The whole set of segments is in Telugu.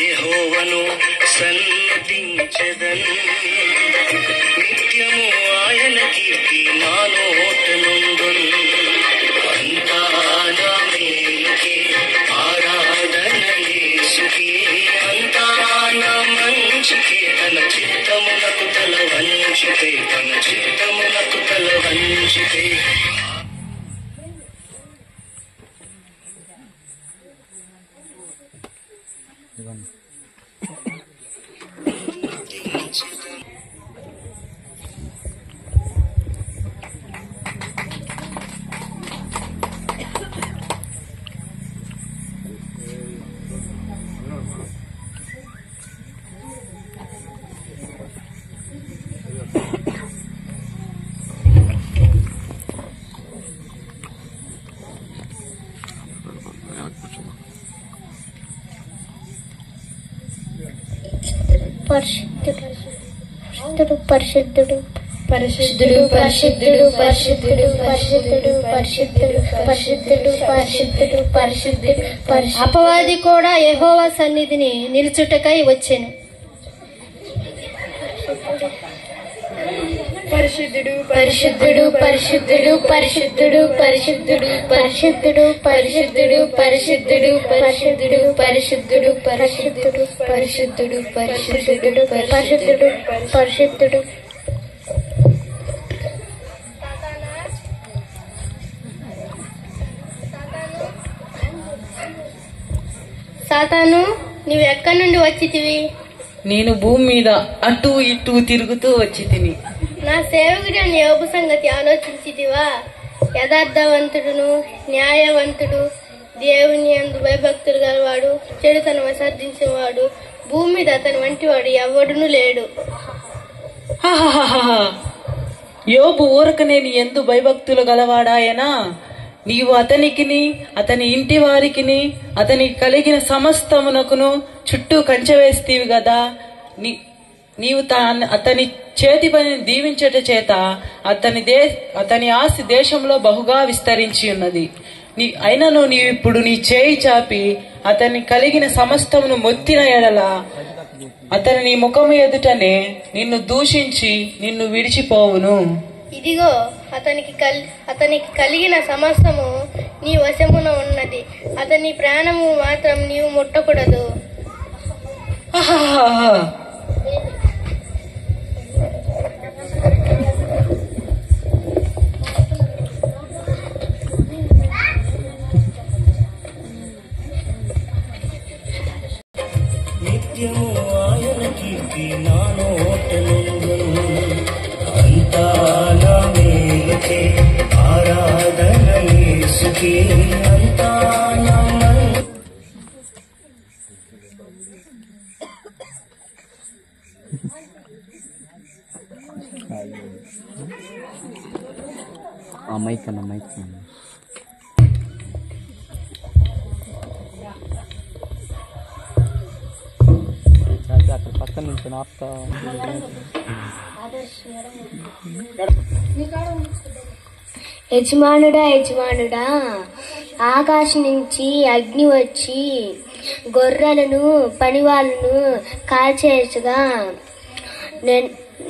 యెహోవాను సన్నుతించెదన్, నిత్యము ఆయన కీర్తి నా నోట నుండున్. అంతా నా మేలుకే, ఆరాధన యేసుకే, అంతా నా మంచికే. తన చిత్తమునకు తల వంచితే, తన చిత్తమునకు తల వంచితే. పరిశుద్ధుడు పరిశుద్ధుడు పరిశుద్ధుడు పరిశుద్ధుడు పరిశుద్ధుడు పరిశుద్ధుడు పరిశుద్ధుడు పరిశుద్ధుడు పరిశుద్ధుడు పరిశుద్ధుడు పరిశుద్ధుడు. అపవాది కూడా యెహోవా సన్నిధిని నిలుచుటకై వచ్చెను. పరిశుద్ధుడు పరిశుద్ధుడు పరిశుద్ధుడు పరిశుద్ధుడు పరిశుద్ధుడు పరిశుద్ధుడు పరిశుద్ధుడు పరిశుద్ధుడు పరిశుద్ధుడు పరిశుద్ధుడు పరిశుద్ధుడు పరిశుద్ధుడు పరిశుద్ధుడు పరిశుద్ధుడు పరిశుద్ధుడు. సాతాను, నీవు ఎక్కడి నుండి వచ్చితివి? నేను భూమి మీద అటు ఇటు తిరుగుతూ వచ్చి తిని. నా సేవకుడైన యోబు సంగతి ఆలోచించితివా? యథార్థవంతుడును న్యాయవంతుడు, దేవుని యందు భయభక్తులు గలవాడు, చెడుతను విసర్జించేవాడు, భూమి మీద అతని వంటి వాడు ఎవడును లేడు. యోబు ఊరకనే నీ యందు భయభక్తులు గలవాడాయనా? నీవు అతనికిని అతని ఇంటి వారికిని అతనికి కలిగిన సమస్తమునకును చుట్టూ కంచె వేస్తీవి గదా. నీవు అతని చేతి పనిని దీవించట చేత అతని ఆస్తి దేశంలో బహుగా విస్తరించి ఉన్నది. అయినను నీవిప్పుడు నీ చేయి చాపి అతని కలిగిన సమస్తమును మొత్తిన ఎడల అతని నీ ముఖము ఎదుటనే నిన్ను దూషించి నిన్ను విడిచిపోవును. ఇదిగో అతనికి కలిగిన సమస్తము నీ వశమున ఉన్నది, అతని ప్రాణము మాత్రం నీవు ముట్టకూడదు. నిత్యము ఆయన కీర్తి నా నోట నుండును. అంతా నా మేలుకే, ఆరాధన యేసుకే, అంతా నా మైక్ అన్న మైక్ అక్కడ పక్కన నుంచి ఆపుతా. యజమానుడా యజమానుడా, ఆకాశం నుంచి అగ్ని వచ్చి గొర్రెలను పనివాళ్ళను కాల్చేయగా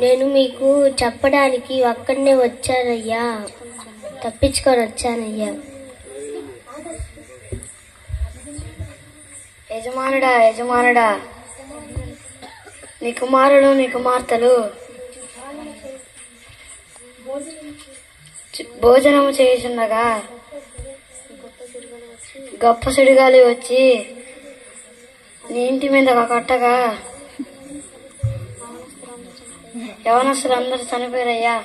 నేను మీకు చెప్పడానికి ఒక్కడనే వచ్చానయ్యా, తప్పించుకొని వచ్చానయ్యా. యజమానుడా యజమానుడా, నీ కుమారుడు నీ కుమార్తెలు భోజనము చేయుచుండగా గొప్ప సుడిగాలి వచ్చి నీ ఇంటి మీద కట్టగా యవనస్తులు అందరూ చనిపోయారయ్యా.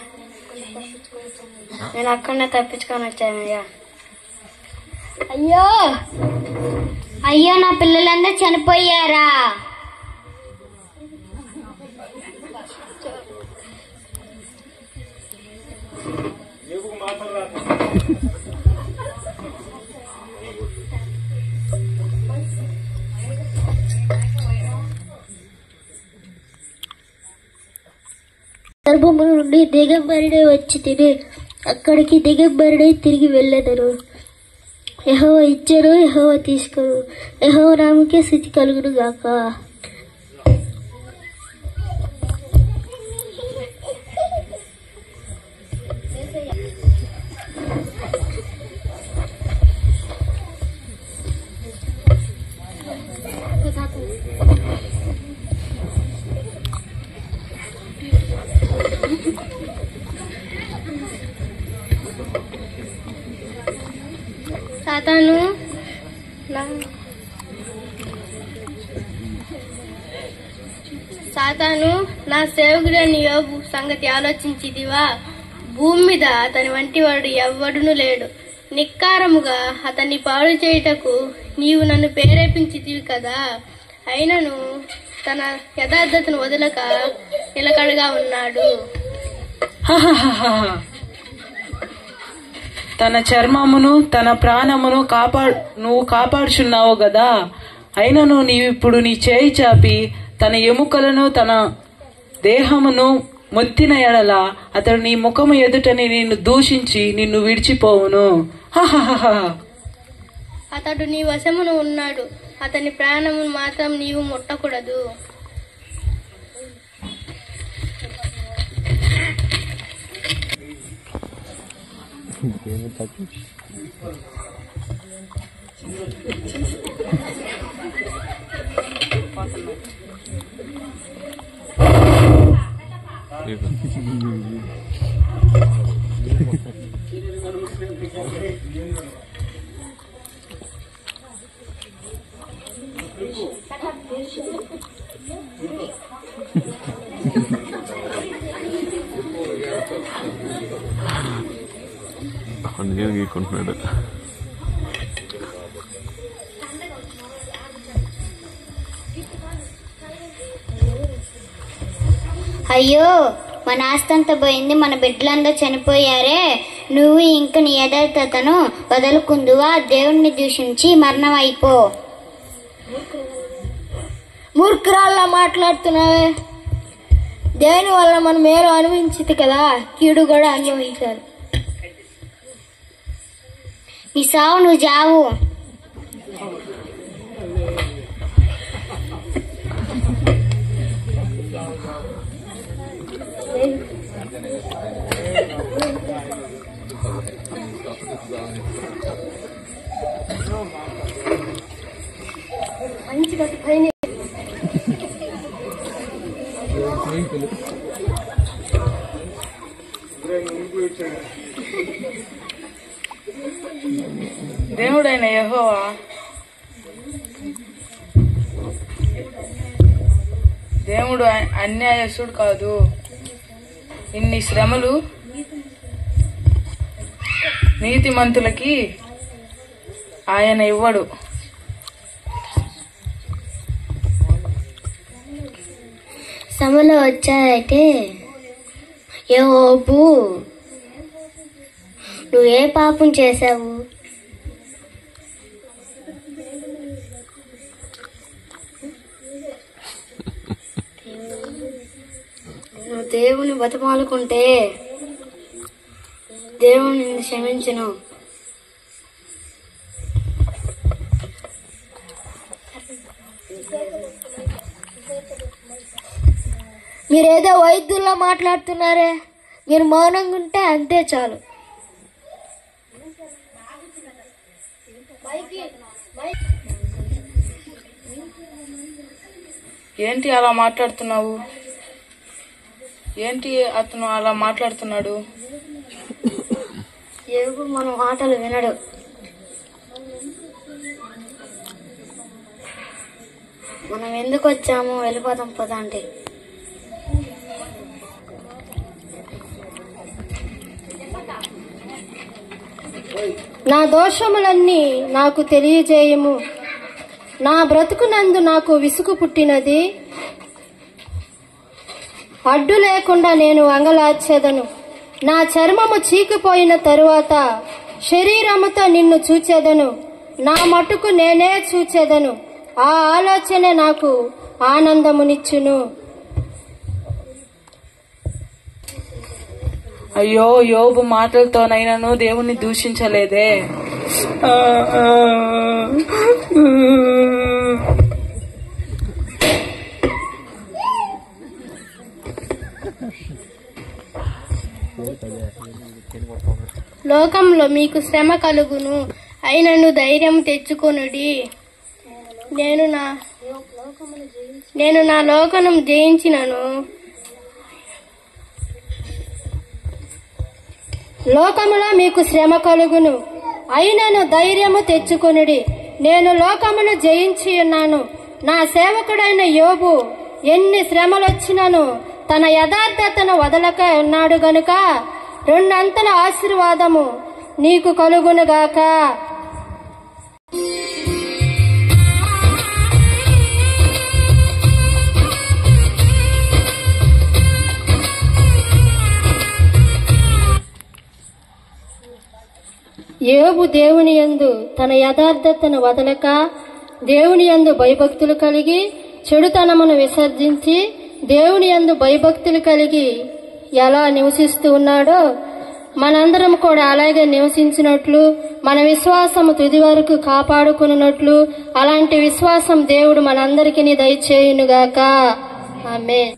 నేను అక్కడనే తప్పించుకొని వచ్చానయ్యా. అయ్యో అయ్యో, నా పిల్లలందరూ చనిపోయారా? గర్భము నుండి దిగంబరిడే వచ్చి తిని అక్కడికి దిగంబరిడే తిరిగి వెళ్ళెదరు. యెహోవా ఇచ్చెను, యెహోవా తీసుకొను. యెహోవా నామముకే స్తుతి కలుగును గాక. సాతాను నా సేవకుడైన యోబు సంగతి ఆలోచించిదివా? భూమి మీద అతని వంటి వాడు ఎవ్వడును లేడు. నిక్కారముగా అతన్ని పాడు చేయుటకు నీవు నన్ను ప్రేరేపించితివి కదా. అయినను తన యథార్థతను వదలక నిలకడగా ఉన్నాడు. తన చర్మమును తన ప్రాణమును నువ్వు కాపాడుచున్నావు గదా. అయినను నీవిప్పుడు నీ చేయి చాపి తన ఎముకలను తన దేహమును మొత్తిన ఎడల అతడు నీ ముఖము ఎదుటని నిన్ను దూషించి నిన్ను విడిచిపోవును. అతడు నీ వశమును ఉన్నాడు. అతని ప్రాణమును మాత్రం నీవు ముట్టకూడదు. అందుకని గీక్కుంటున్నాడు. అయ్యో, మన ఆస్తంతా పోయింది, మన బిడ్డలందరూ చనిపోయారే. నువ్వు ఇంక నీ యథార్థతను వదులుకుందువా? దేవుణ్ణి దూషించి మరణం అయిపో. మూర్ఖురాల్లా మాట్లాడుతున్నావే. దేని వల్ల మనం మేలు అనుభవించింది కదా, కీడు కూడా అనుభవించాలి. నీ సావు నువ్వు జావు. మంచిగా పైన దేవుడైన యెహోవా దేవుడు అన్యాయసుడు కాదు. ఇన్ని శ్రమలు నీతిమంతులకి ఆయన ఇవ్వడు. శ్రమలు వచ్చాయంటే యోబు, నువ్వే పాపం చేశావు? నువ్వు దేవుని బతిమాలుకుంటే దేవుని నిన్ను క్షమించును. మీరేదో వైద్యుల్లా మాట్లాడుతున్నారే. మీరు మౌనంగా ఉంటే అంతే చాలు. ఏంటి అలా మాట్లాడుతున్నావు? ఏంటి అతను అలా మాట్లాడుతున్నాడు? యోబు మన మాటలు వినడు. మనం ఎందుకు వచ్చాము, వెళ్ళిపోతాం పద అంటే. నా దోషములన్నీ నాకు తెలియజేయము. నా బ్రతుకునందు నాకు విసుగు పుట్టినది. అడ్డు లేకుండా నేను అంగలార్చెదను. నా చర్మము చీకిపోయిన తరువాత శరీరముతో నిన్ను చూచెదను. నా మటుకు నేనే చూచెదను. ఆ ఆలోచనే నాకు ఆనందమునిచ్చును. అయ్యో, యోబు మాటలతోనైనాను దేవుణ్ణి దూషించలేదే. లోకంలో మీకు శ్రమ కలుగును, అయినను ధైర్యం తెచ్చుకొనుడి. నేను నా లోకం జయించినను. లోకములో మీకు శ్రమ కలుగును, అయినను ధైర్యము తెచ్చుకొనుడి. నేను లోకమును జయించి ఉన్నాను. నా సేవకుడైన యోబు ఎన్ని శ్రమలొచ్చినను తన యథార్థతను వదలక ఉన్నాడు గనుక రెండంతల ఆశీర్వాదము నీకు కలుగునుగాక. యోబు దేవుని యందు తన యథార్థతను వదలక దేవుని యందు భయభక్తులు కలిగి చెడుతనమును విసర్జించి దేవుని యందు భయభక్తులు కలిగి ఎలా నివసిస్తూ ఉన్నాడో మనందరం కూడా అలాగే నివసించినట్లు, మన విశ్వాసము తుది వరకు కాపాడుకున్నట్లు అలాంటి విశ్వాసం దేవుడు మనందరికీ దయచేయునుగాక. ఆమేన్.